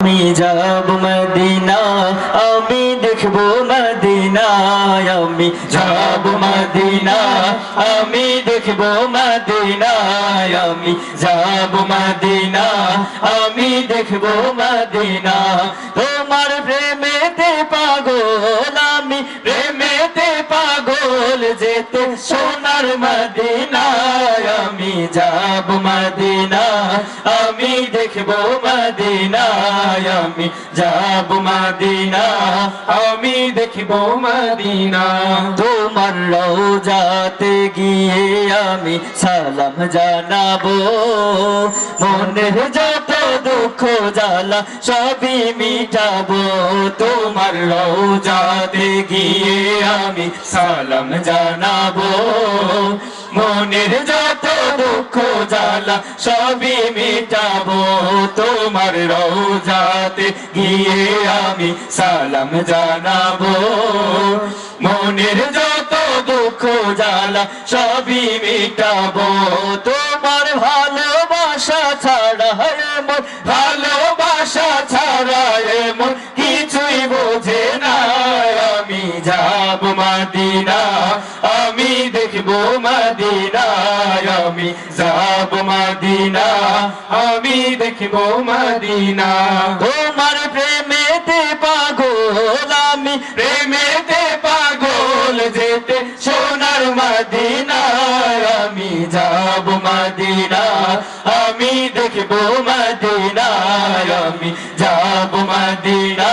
আমি যাব মদিনা, আমি দেখব মদিনা, আমি যাব মদিনা, আমি দেখব মদিনা, আমি যাব মদিনা, আমি দেখব মদিনা। তোমার প্রেমেতে পাগল আমি, প্রেমেতে পাগল, যেতে সোনার মদিনা। আমি যাব মদিনা, আমি দেখব মদিনা, আমি যাব মদিনা, আমি দেখব মদিনা। তোমার রওজাতে গিয়ে আমি সালাম জানাবো, মনের যত দুঃখ জ্বালা সবই মিটাবো। তোমার রওজাতে গিয়ে আমি সালাম জানাবো, মনের যত দুঃখ জ্বালা সবই মিটাবো। তোমার রওজাতে গিয়ে আমি সালাম জানাবো, মনের যত দুঃখ জ্বালা সবই মিটাবো। তোমার ভালোবাসা ছাড়া এমন, ভালোবাসা ছাড়া এমন কিছুই বোঝে না। আমি যাব মদিনা, আমি দেখব মদিনা, আমি যাব মদিনা, আমি দেখব মদিনা। তোমার প্রেমেতে পাগল আমি, প্রেমেতে পাগল, যেতে সোনার মদিনা। আমি যাব মদিনা, আমি দেখব মদিনা, আমি যাব মদিনা,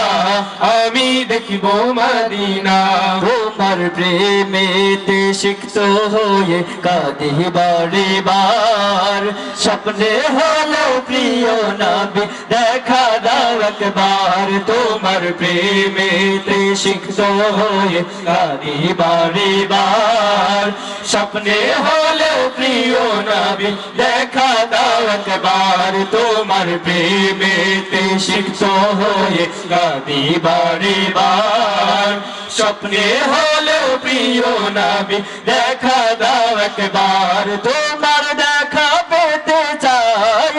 আমি দেখব মদিনা। তোমার প্রেমেতে সিক্ত হয়ে কাঁদি বারে বার, স্বপ্নে হলো প্রিয় নবী দেখা দাও একবার। তোমার প্রেমেতে সিক্ত হয়ে কাঁদি বারে বার, স্বপ্নে হলো প্রিয় নবী দেখা দাও একবার। তোমার প্রেমেতে সিক্ত হয়ে কাঁদি বারে বার, স্বপ্নে হলো প্রিয় নবী দেখা দাও একবার। তোমার দেখা পেতে চাই,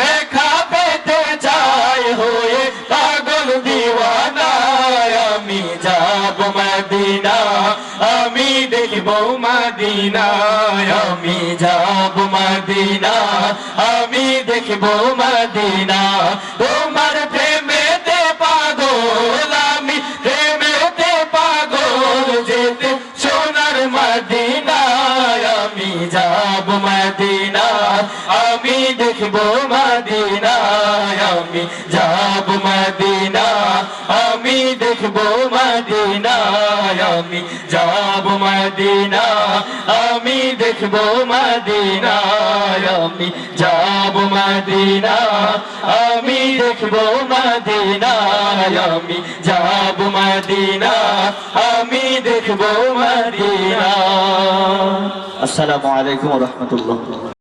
দেখা পেতে চাই হয়ে পাগল দিওয়ানা। আমি যাব মদিনা, আমি দেখব মদিনা, আমি যাব মদিনা, আমি দেখব মদিনা। তোমার প্রেমেতে পাগল আমি, প্রেমেতে পাগল, যেতে সোনার মদিনা। আমি যাব মদিনা, আমি দেখব মদিনা, আমি যাব মদিনা, আমি দেখব মদিনা, আমি যাব মদিনা, আমি দেখব মদিনা, আমি যাব মদিনা, আমি দেখব মদিনা, আমি যাব মদিনা, আমি দেখব মদিনা। আসসালামু আলাইকুম ওয়া রাহমাতুল্লাহ।